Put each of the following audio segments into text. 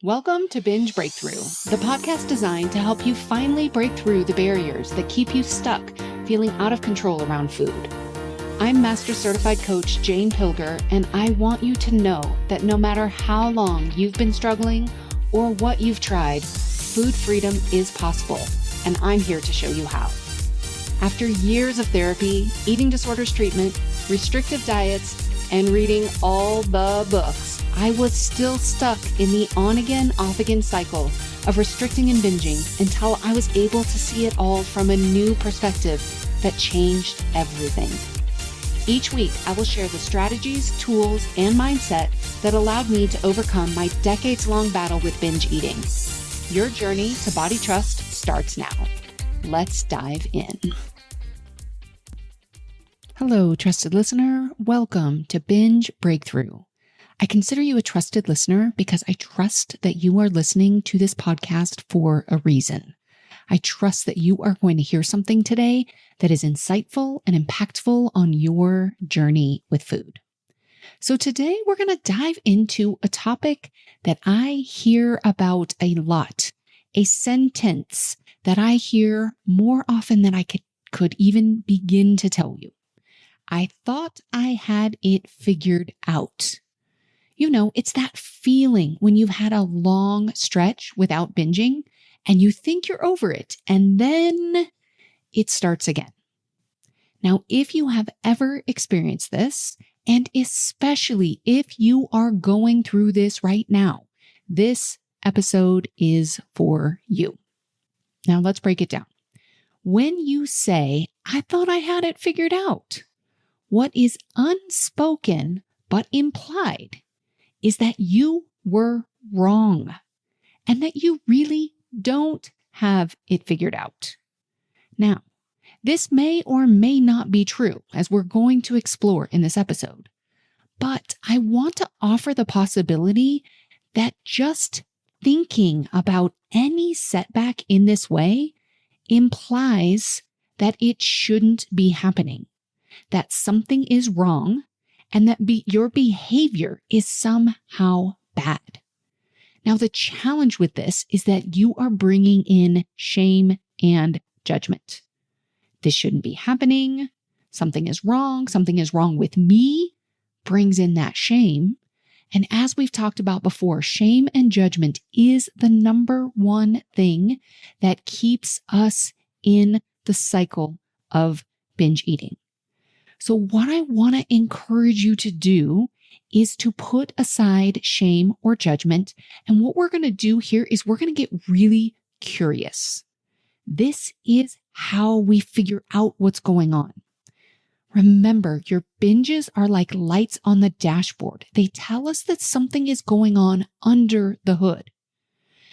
Welcome to Binge Breakthrough, the podcast designed to help you finally break through the barriers that keep you stuck, feeling out of control around food. I'm Master Certified Coach Jane Pilger, and I want you to know that no matter how long you've been struggling or what you've tried, food freedom is possible, and I'm here to show you how. After years of therapy, eating disorders treatment, restrictive diets, and reading all the books, I was still stuck in the on-again, off-again cycle of restricting and binging until I was able to see it all from a new perspective that changed everything. Each week, I will share the strategies, tools, and mindset that allowed me to overcome my decades-long battle with binge eating. Your journey to body trust starts now. Let's dive in. Hello, trusted listener. Welcome to Binge Breakthrough. I consider you a trusted listener because I trust that you are listening to this podcast for a reason. I trust that you are going to hear something today that is insightful and impactful on your journey with food. So today we're going to dive into a topic that I hear about a lot, a sentence that I hear more often than I could even begin to tell you. I thought I had it figured out. You know, it's that feeling when you've had a long stretch without binging and you think you're over it, and then it starts again. Now, if you have ever experienced this, and especially if you are going through this right now, this episode is for you. Now, let's break it down. When you say, I thought I had it figured out, what is unspoken but implied is that you were wrong and that you really don't have it figured out. Now, this may or may not be true, as we're going to explore in this episode, but I want to offer the possibility that just thinking about any setback in this way implies that it shouldn't be happening, that something is wrong, and that your behavior is somehow bad. Now, the challenge with this is that you are bringing in shame and judgment. This shouldn't be happening. Something is wrong. Something is wrong with me brings in that shame. And as we've talked about before, shame and judgment is the number one thing that keeps us in the cycle of binge eating. So what I want to encourage you to do is to put aside shame or judgment. And what we're going to do here is we're going to get really curious. This is how we figure out what's going on. Remember, your binges are like lights on the dashboard. They tell us that something is going on under the hood.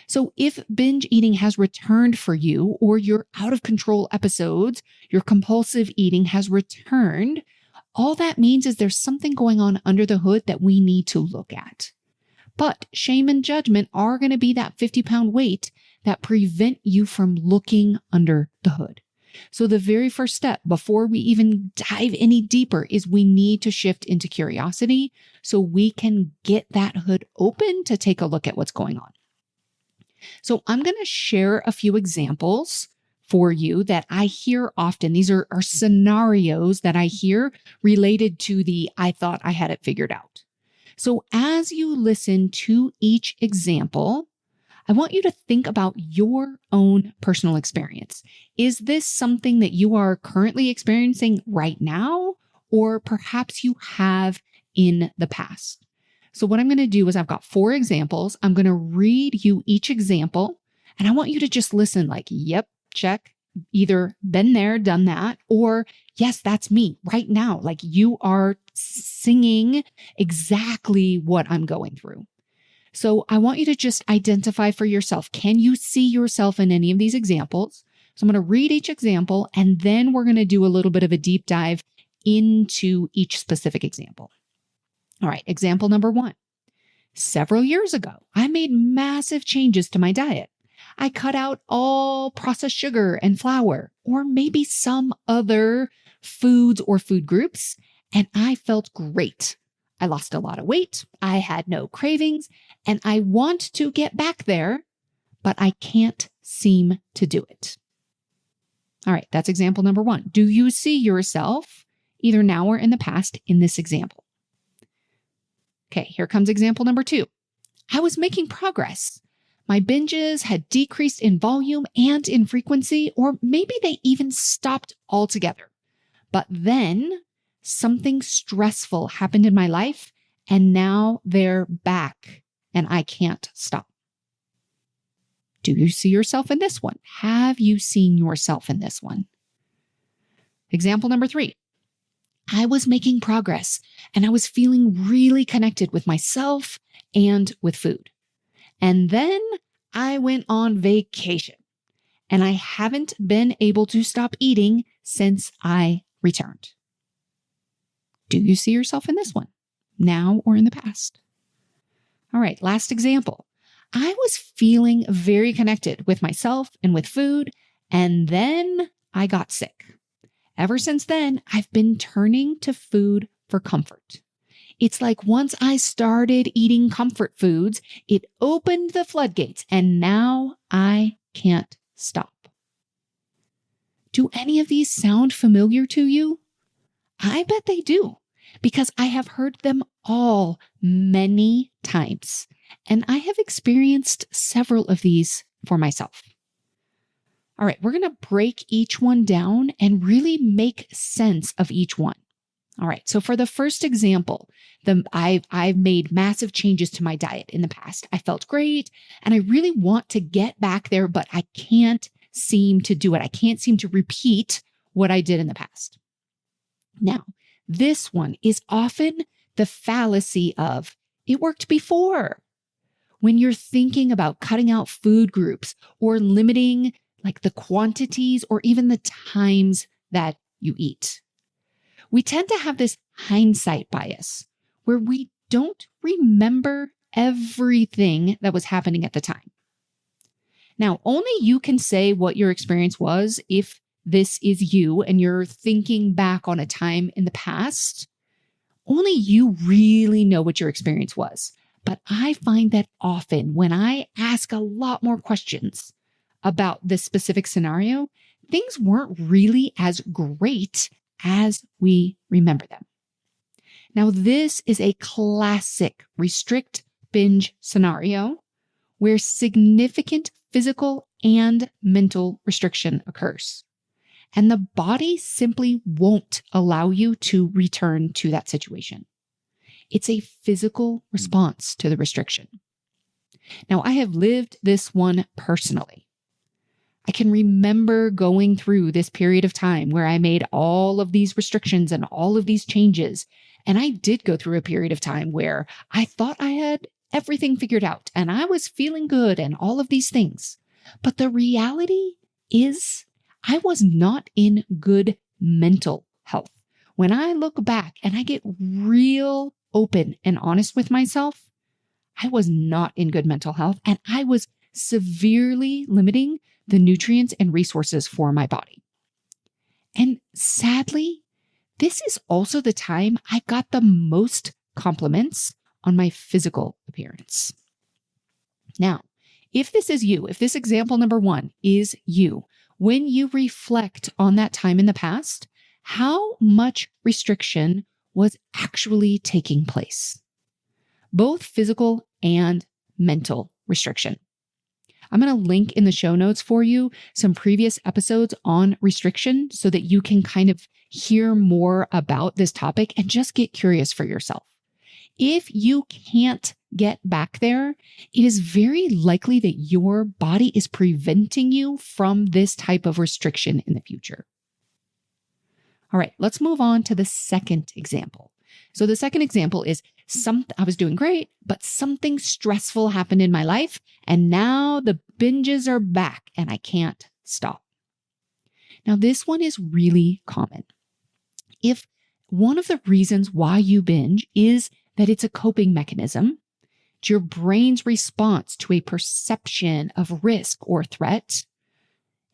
So if binge eating has returned for you, or your out of control episodes, your compulsive eating has returned, all that means is there's something going on under the hood that we need to look at. But shame and judgment are going to be that 50-pound weight that prevent you from looking under the hood. So the very first step before we even dive any deeper is we need to shift into curiosity so we can get that hood open to take a look at what's going on. So I'm going to share a few examples for you that I hear often. These are scenarios that I hear related to the I thought I had it figured out. So as you listen to each example, I want you to think about your own personal experience. Is this something that you are currently experiencing right now, or perhaps you have in the past? So what I'm going to do is I've got 4 examples. I'm going to read you each example, and I want you to just listen like, yep, check, either been there, done that, or yes, that's me right now. Like you are singing exactly what I'm going through. So I want you to just identify for yourself. Can you see yourself in any of these examples? So I'm going to read each example, and then we're going to do a little bit of a deep dive into each specific example. All right, example number 1. Several years ago, I made massive changes to my diet. I cut out all processed sugar and flour, or maybe some other foods or food groups, and I felt great. I lost a lot of weight. I had no cravings, and I want to get back there, but I can't seem to do it. All right, that's example number 1. Do you see yourself either now or in the past in this example? Okay, here comes example number 2. I was making progress. My binges had decreased in volume and in frequency, or maybe they even stopped altogether. But then something stressful happened in my life, and now they're back, and I can't stop. Do you see yourself in this one? Have you seen yourself in this one? Example number 3. I was making progress, and I was feeling really connected with myself and with food. And then I went on vacation, and I haven't been able to stop eating since I returned. Do you see yourself in this one, now or in the past? All right, last example. I was feeling very connected with myself and with food, and then I got sick. Ever since then, I've been turning to food for comfort. It's like once I started eating comfort foods, it opened the floodgates, and now I can't stop. Do any of these sound familiar to you? I bet they do, because I have heard them all many times, and I have experienced several of these for myself. All right, we're going to break each one down and really make sense of each one. All right, so for the first example, I've made massive changes to my diet in the past. I felt great, and I really want to get back there, but I can't seem to do it. I can't seem to repeat what I did in the past. Now, this one is often the fallacy of, it worked before. When you're thinking about cutting out food groups or limiting like the quantities or even the times that you eat. We tend to have this hindsight bias where we don't remember everything that was happening at the time. Now, only you can say what your experience was if this is you and you're thinking back on a time in the past. Only you really know what your experience was. But I find that often when I ask a lot more questions about this specific scenario, things weren't really as great as we remember them. Now, this is a classic restrict binge scenario where significant physical and mental restriction occurs. And the body simply won't allow you to return to that situation. It's a physical response to the restriction. Now, I have lived this one personally. I can remember going through this period of time where I made all of these restrictions and all of these changes. And I did go through a period of time where I thought I had everything figured out and I was feeling good and all of these things. But the reality is I was not in good mental health. When I look back and I get real open and honest with myself, I was not in good mental health and I was severely limiting the nutrients and resources for my body. And sadly, this is also the time I got the most compliments on my physical appearance. Now, if this is you, if this example number 1 is you, when you reflect on that time in the past, how much restriction was actually taking place? Both physical and mental restriction. I'm going to link in the show notes for you some previous episodes on restriction so that you can kind of hear more about this topic and just get curious for yourself. If you can't get back there, it is very likely that your body is preventing you from this type of restriction in the future. All right, let's move on to the second example. So the second example is I was doing great, but something stressful happened in my life, and now the binges are back and I can't stop. Now, this one is really common. If one of the reasons why you binge is that it's a coping mechanism, it's your brain's response to a perception of risk or threat,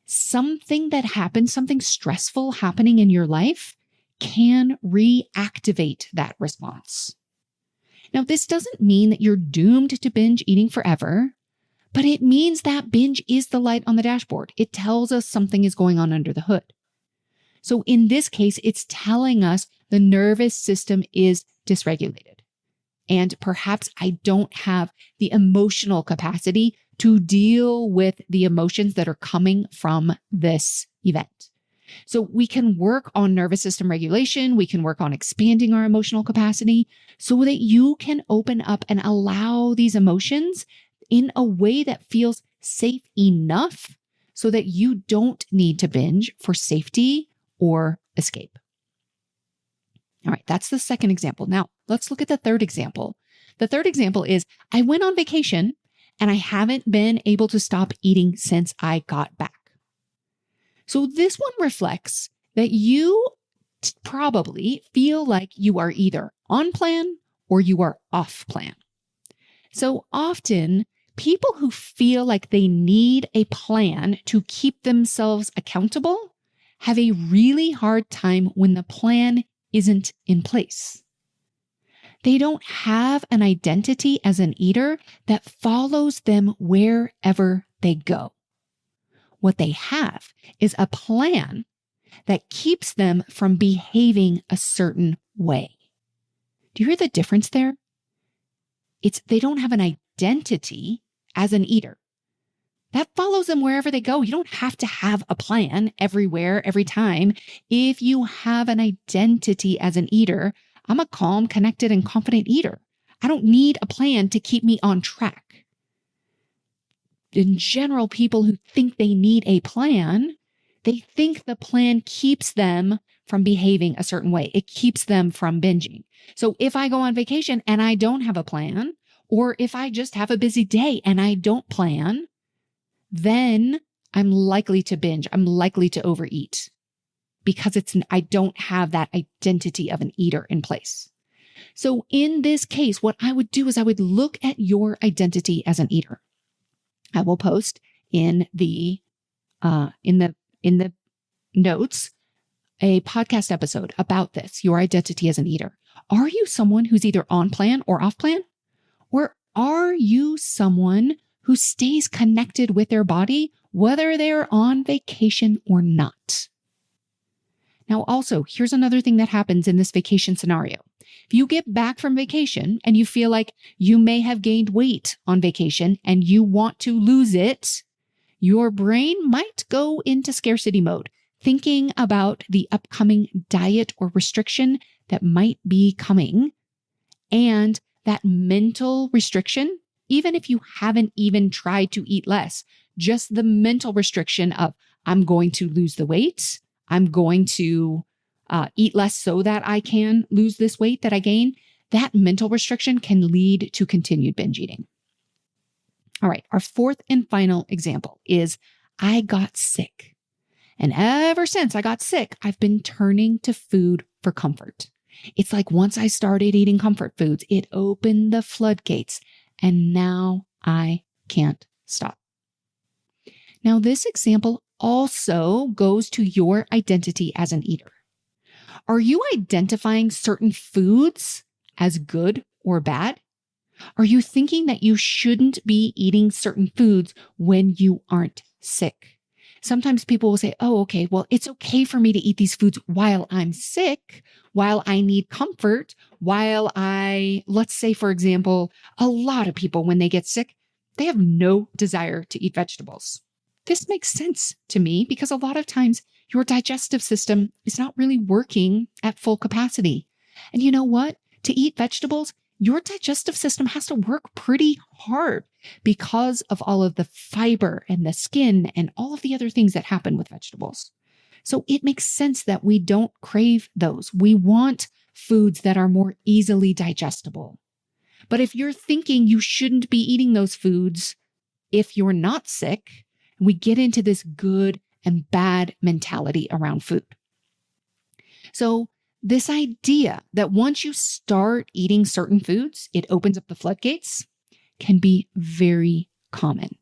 something that happens, something stressful happening in your life can reactivate that response. Now, this doesn't mean that you're doomed to binge eating forever, but it means that binge is the light on the dashboard. It tells us something is going on under the hood. So in this case, it's telling us the nervous system is dysregulated. And perhaps I don't have the emotional capacity to deal with the emotions that are coming from this event. So we can work on nervous system regulation. We can work on expanding our emotional capacity so that you can open up and allow these emotions in a way that feels safe enough so that you don't need to binge for safety or escape. All right, that's the second example. Now, let's look at the third example. The third example is I went on vacation and I haven't been able to stop eating since I got back. So this one reflects that you probably feel like you are either on plan or you are off plan. So often, people who feel like they need a plan to keep themselves accountable have a really hard time when the plan isn't in place. They don't have an identity as an eater that follows them wherever they go. What they have is a plan that keeps them from behaving a certain way. Do you hear the difference there? They don't have an identity as an eater. That follows them wherever they go. You don't have to have a plan everywhere, every time. If you have an identity as an eater, I'm a calm, connected, and confident eater. I don't need a plan to keep me on track. In general, people who think they need a plan, they think the plan keeps them from behaving a certain way. It keeps them from binging. So if I go on vacation and I don't have a plan, or if I just have a busy day and I don't plan, then I'm likely to binge. I'm likely to overeat because I don't have that identity of an eater in place. So in this case, what I would do is I would look at your identity as an eater. I will post in the notes a podcast episode about this, your identity as an eater. Are you someone who's either on plan or off plan? Or are you someone who stays connected with their body, whether they're on vacation or not? Now, also, here's another thing that happens in this vacation scenario. If you get back from vacation and you feel like you may have gained weight on vacation and you want to lose it, your brain might go into scarcity mode, thinking about the upcoming diet or restriction that might be coming. And that mental restriction, even if you haven't even tried to eat less, just the mental restriction of, I'm going to lose the weight, I'm going to eat less so that I can lose this weight that I gain, that mental restriction can lead to continued binge eating. All right, our fourth and final example is I got sick. And ever since I got sick, I've been turning to food for comfort. It's like once I started eating comfort foods, it opened the floodgates, and now I can't stop. Now, this example also goes to your identity as an eater. Are you identifying certain foods as good or bad? Are you thinking that you shouldn't be eating certain foods when you aren't sick? Sometimes people will say, oh, okay, well, it's okay for me to eat these foods while I'm sick, while I need comfort, let's say, for example, a lot of people, when they get sick, they have no desire to eat vegetables. This makes sense to me because a lot of times your digestive system is not really working at full capacity. And you know what? To eat vegetables, your digestive system has to work pretty hard because of all of the fiber and the skin and all of the other things that happen with vegetables. So it makes sense that we don't crave those. We want foods that are more easily digestible. But if you're thinking you shouldn't be eating those foods if you're not sick, we get into this good and bad mentality around food. So this idea that once you start eating certain foods, it opens up the floodgates can be very common.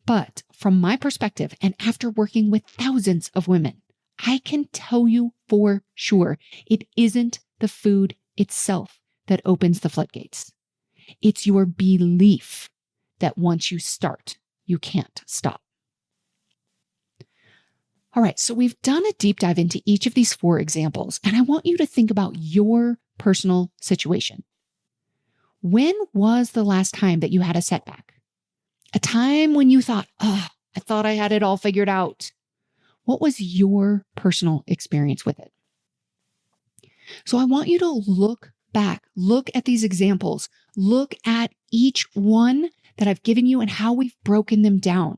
But from my perspective, and after working with thousands of women, I can tell you for sure, it isn't the food itself that opens the floodgates. It's your belief that once you start, you can't stop. All right, so we've done a deep dive into each of these 4 examples, and I want you to think about your personal situation. When was the last time that you had a setback? A time when you thought, I thought I had it all figured out. What was your personal experience with it? So I want you to look back, look at these examples, look at each one that I've given you and how we've broken them down.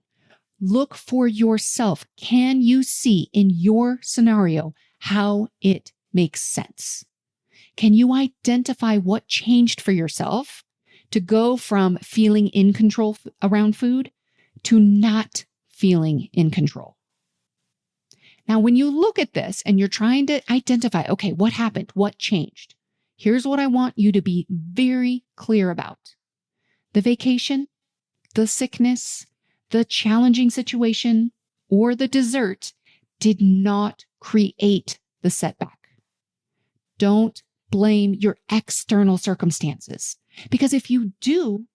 Look for yourself. Can you see in your scenario how it makes sense? Can you identify what changed for yourself to go from feeling in control around food to not feeling in control? Now, when you look at this and you're trying to identify, okay, what happened? What changed? Here's what I want you to be very clear about. The vacation, the sickness, the challenging situation, or the dessert did not create the setback. Don't blame your external circumstances, because if you do,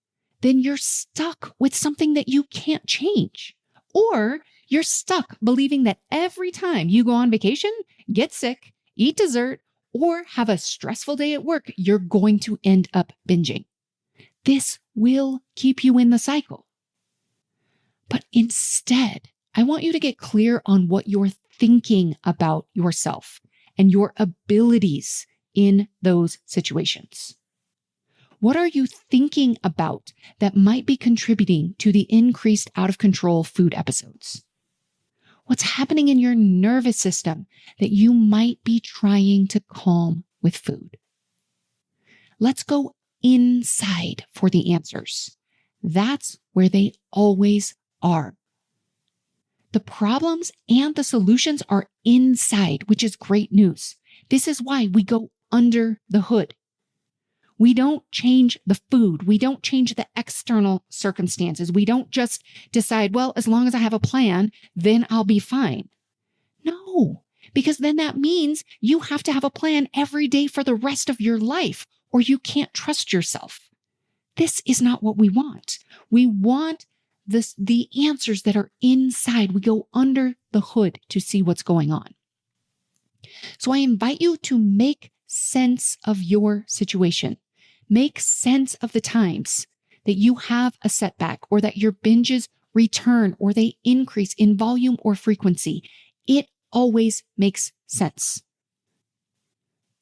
then you're stuck with something that you can't change, or you're stuck believing that every time you go on vacation, get sick, eat dessert, or have a stressful day at work, you're going to end up binging. This will keep you in the cycle. But instead, I want you to get clear on what you're thinking about yourself and your abilities in those situations. What are you thinking about that might be contributing to the increased out of control food episodes? What's happening in your nervous system that you might be trying to calm with food? Let's go inside for the answers. That's where they always are. The problems and the solutions are inside, which is great news. This is why we go under the hood. We don't change the food. We don't change the external circumstances. We don't just decide, well, as long as I have a plan, then I'll be fine. No, because then that means you have to have a plan every day for the rest of your life, or you can't trust yourself. This is not what we want. We want the answers that are inside. We go under the hood to see what's going on. So I invite you to make sense of your situation. Make sense of the times that you have a setback, or that your binges return, or they increase in volume or frequency. It always makes sense.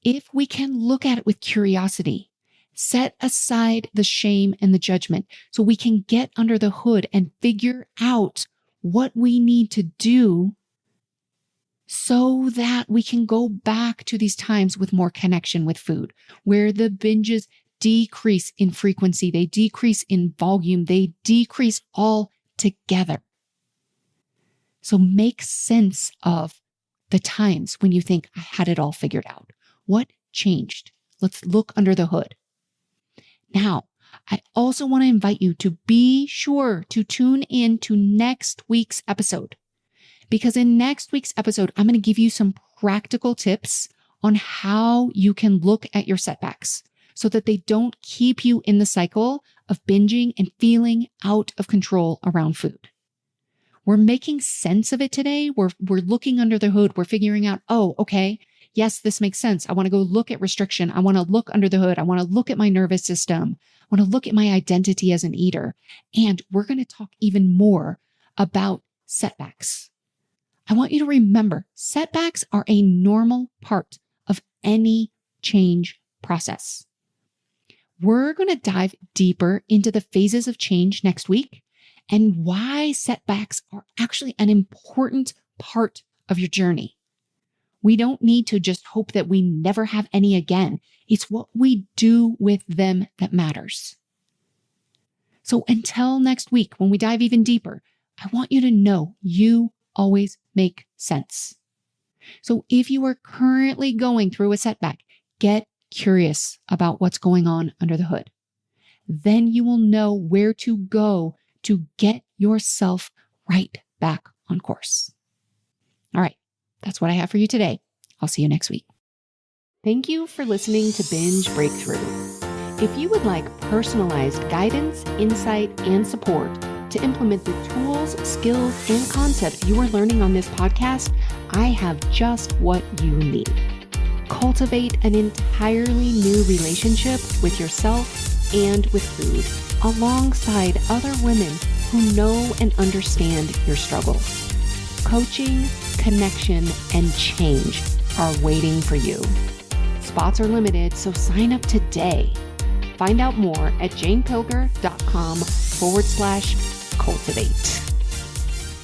If we can look at it with curiosity, set aside the shame and the judgment so we can get under the hood and figure out what we need to do so that we can go back to these times with more connection with food, where the binges decrease in frequency, they decrease in volume, they decrease all together. So make sense of the times when you think, I had it all figured out. What changed? Let's look under the hood. Now, I also want to invite you to be sure to tune in to next week's episode, because in next week's episode, I'm going to give you some practical tips on how you can look at your setbacks so that they don't keep you in the cycle of binging and feeling out of control around food. We're making sense of it today. We're looking under the hood. We're figuring out, oh, okay, yes, this makes sense. I want to go look at restriction. I want to look under the hood. I want to look at my nervous system. I want to look at my identity as an eater. And we're going to talk even more about setbacks. I want you to remember, setbacks are a normal part of any change process. We're going to dive deeper into the phases of change next week and why setbacks are actually an important part of your journey. We don't need to just hope that we never have any again. It's what we do with them that matters. So until next week, when we dive even deeper, I want you to know you always make sense. So if you are currently going through a setback, get curious about what's going on under the hood. Then you will know where to go to get yourself right back on course. All right, that's what I have for you today. I'll see you next week. Thank you for listening to Binge Breakthrough. If you would like personalized guidance, insight, and support to implement the tools, skills, and concepts you are learning on this podcast, I have just what you need. Cultivate an entirely new relationship with yourself and with food, alongside other women who know and understand your struggles. Coaching, connection, and change are waiting for you. Spots are limited, so sign up today. Find out more at janepilger.com/cultivate.